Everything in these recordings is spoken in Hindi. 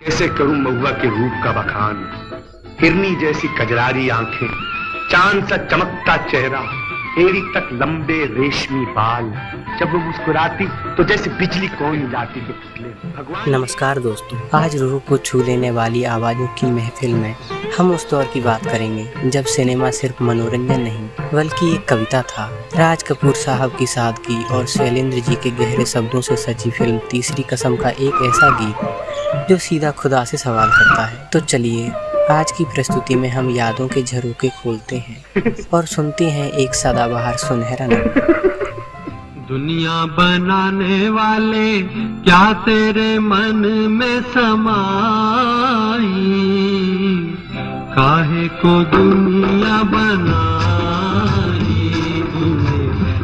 कैसे करूं महुआ के रूप का बखान, हिरनी जैसी कजरारी आंखें, चांद सा चमकता चेहरा, एड़ी तक लंबे रेशमी बाल, जब वो मुस्कुराती तो जैसे बिजली कौन जाती के पुतले। भगवान। नमस्कार दोस्तों, आज रूह को छू लेने वाली आवाज़ों की महफिल में हम उस दौर की बात करेंगे जब सिनेमा सिर्फ मनोरंजन नहीं बल्कि एक कविता था। राज कपूर साहब की सादगी और शैलेंद्र जी के गहरे शब्दों से सजी फिल्म तीसरी कसम का एक ऐसा गीत जो सीधा खुदा से सवाल करता है। तो चलिए आज की प्रस्तुति में हम यादों के झरोखे खोलते हैं और सुनते हैं एक सदाबहार सुनहरा नाम। दुनिया बनाने वाले क्या तेरे मन में समाई, काहे को दुनिया बनाई तूने,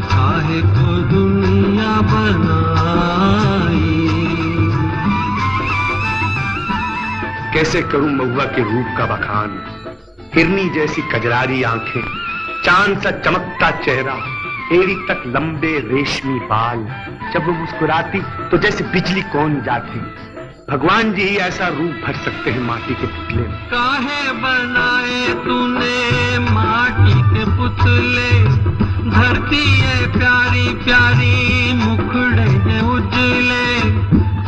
काहे को दुनिया बनाई। कैसे करूं महुआ के रूप का बखान, हिरनी जैसी कजरारी आंखें, चांद सा चमकता चेहरा, एड़ी तक लंबे रेशमी बाल, जब वो मुस्कुराती तो जैसे बिजली कौन जाती। भगवान जी ही ऐसा रूप भर सकते हैं माटी के पुतले। काहे बनाए तूने माटी के पुतले, धरती है प्यारी प्यारी मुखड़े है उजले।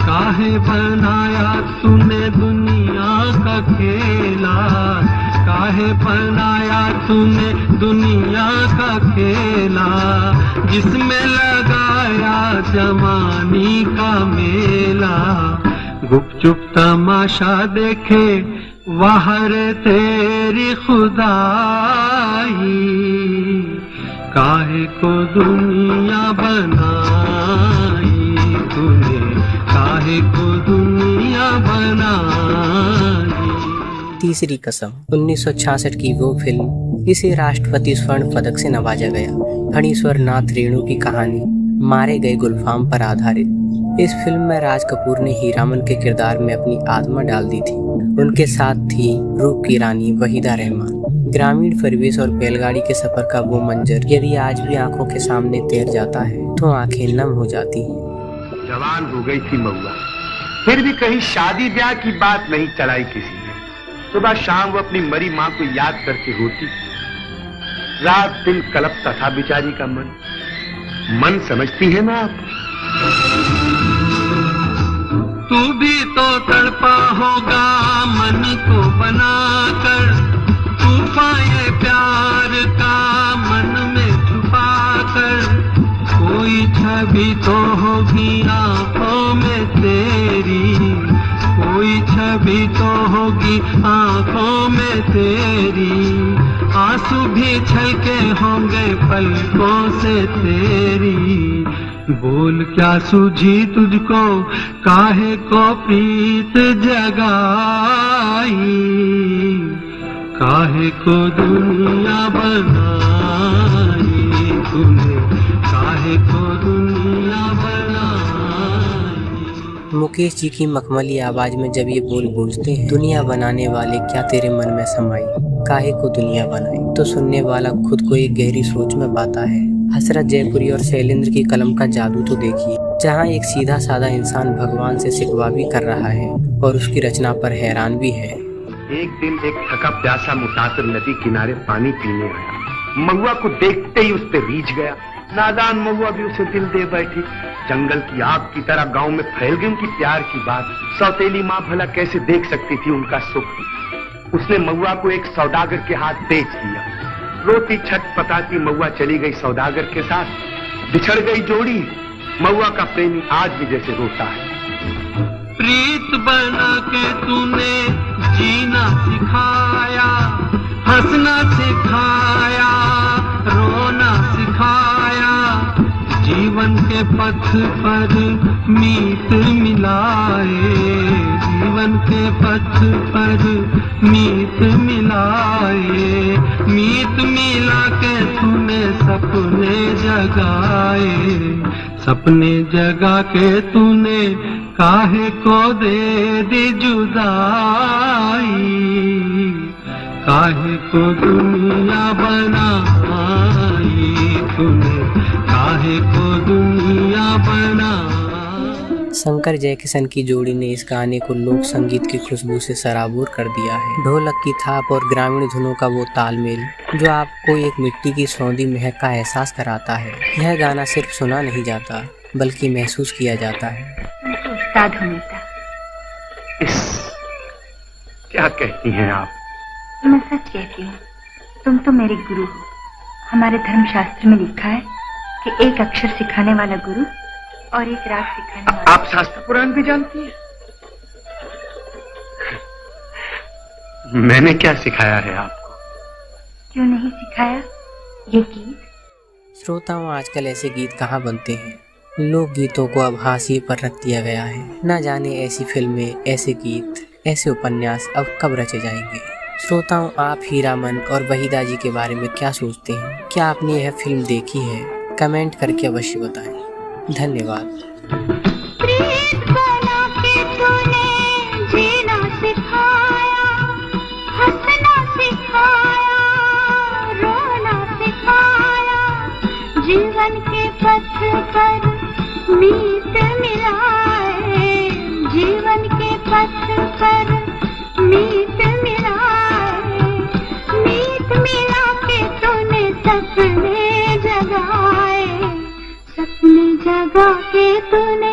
काहे बनाया तूने दुनिया का खेला, काहे बनाया तूने दुनिया का खेला, जिसमें लगाया जवानी का मेला। गुपचुप तमाशा देखे वाहर तेरी खुदाई, काहे को दुनिया बनाई तूने, काहे को दुनिया बनाई। तीसरी कसम 1966 की वो फिल्म जिसे राष्ट्रपति स्वर्ण पदक से नवाजा गया। फणीश्वर नाथ रेणु की कहानी मारे गए गुलफाम पर आधारित इस फिल्म में राज कपूर ने हीरामन के किरदार में अपनी आत्मा डाल दी थी। उनके साथ थी रूप की रानी वहीदा रहमान। ग्रामीण परिवेश और बैलगाड़ी के सफर का वो मंजर यदि आज भी आंखों के सामने तैर जाता है तो आंखें नम हो जाती हैं। जवान हो गई थी महुआ, फिर भी कहीं शादी ब्याह की बात नहीं चलाई किसी ने। सुबह शाम वो अपनी मरी माँ को याद करके रोती, रात दिन कलपता था बेचारी का मन समझती है ना आप। तू भी तो तड़पा होगा मन को बनाकर, तूफान प्यार का मन में छुपा कर। कोई छवि तो होगी आंखों में तेरी, कोई छवि तो होगी आंखों में तेरी। आंसू भी छलके होंगे पलकों से तेरी। बोल क्या सूझी तुझको, काहे को प्रीत जगाई, काहे को दुनिया बनाई तूने, काहे को दुनिया बनाई। मुकेश जी की मखमली आवाज में जब ये बोल गूंजते हैं, दुनिया बनाने वाले क्या तेरे मन में समाई, काहे को दुनिया बनाई, तो सुनने वाला खुद को एक गहरी सोच में पाता है। हसरत जयपुरी और शैलेंद्र की कलम का जादू तो देखिए, जहाँ एक सीधा साधा इंसान भगवान से शिकवा भी कर रहा है और उसकी रचना पर हैरान भी है। एक दिन एक थका प्यासा मुसाफिर नदी किनारे पानी पीने आया। महुआ को देखते ही उस पे रीझ गया। नादान महुआ भी उसे दिल दे बैठी। जंगल की आग की तरह गांव में फैल गई उनकी प्यार की बात। सौतेली माँ भला कैसे देख सकती थी उनका सुख। उसने महुआ को एक सौदागर के हाथ बेच दिया। रोती छटपटाती महुआ चली गई सौदागर के साथ। बिछड़ गई जोड़ी। महुआ का प्रेमी आज भी जैसे रोता है। प्रीत बना के तूने जीना सिखाया, हंसना सिखाया, रोना सिखाया। जीवन के पथ पर मीत मिलाए, जीवन के पथ पर मीत मिलाए। मीत मिला के तूने सपने जगाए, सपने जगा के तूने काहे को दे दी जुदाई, काहे को दुनिया बनाई तूने, काहे को दुनिया बनाई। शंकर जयकिशन की जोड़ी ने इस गाने को लोक संगीत की खुशबू से सराबोर कर दिया है। ढोलक की थाप और ग्रामीण धुनों का वो तालमेल जो आपको एक मिट्टी की सौंधी महक का एहसास कराता है। यह गाना सिर्फ सुना नहीं जाता बल्कि महसूस किया जाता है। तुम तो उस्ताद हो नेता। क्या कहती हैं आप? मैं सच कहती हूँ, तुम तो मेरे गुरु हो। हमारे धर्मशास्त्र में लिखा है कि एक अक्षर सिखाने वाला गुरु और एक राग सिखाने वाला। आप शास्त्र पुराण भी जानती हैं? मैंने क्या सिखाया है आपको? क्यों नहीं सिखाया ये गीत? श्रोताओं, आजकल ऐसे गीत कहाँ बनते हैं। लोक गीतों को अब हाशिए पर रख दिया गया है। न जाने ऐसी फिल्में, ऐसे गीत, ऐसे उपन्यास अब कब रचे जाएंगे। श्रोताओं, आप हीरामन और वहीदा जी के बारे में क्या सोचते हैं? क्या आपने यह फिल्म देखी है? कमेंट करके अवश्य बताएं। धन्यवाद। प्रीत बना के तूने जीना सिखाया, हंसना सिखाया, रोना सिखाया, जीवन के पथ पर मीत मिलाए, जीवन के पथ पर मीत मिलाए, मीत मिला के तूने सपने जगाए, सपने जगा के तूने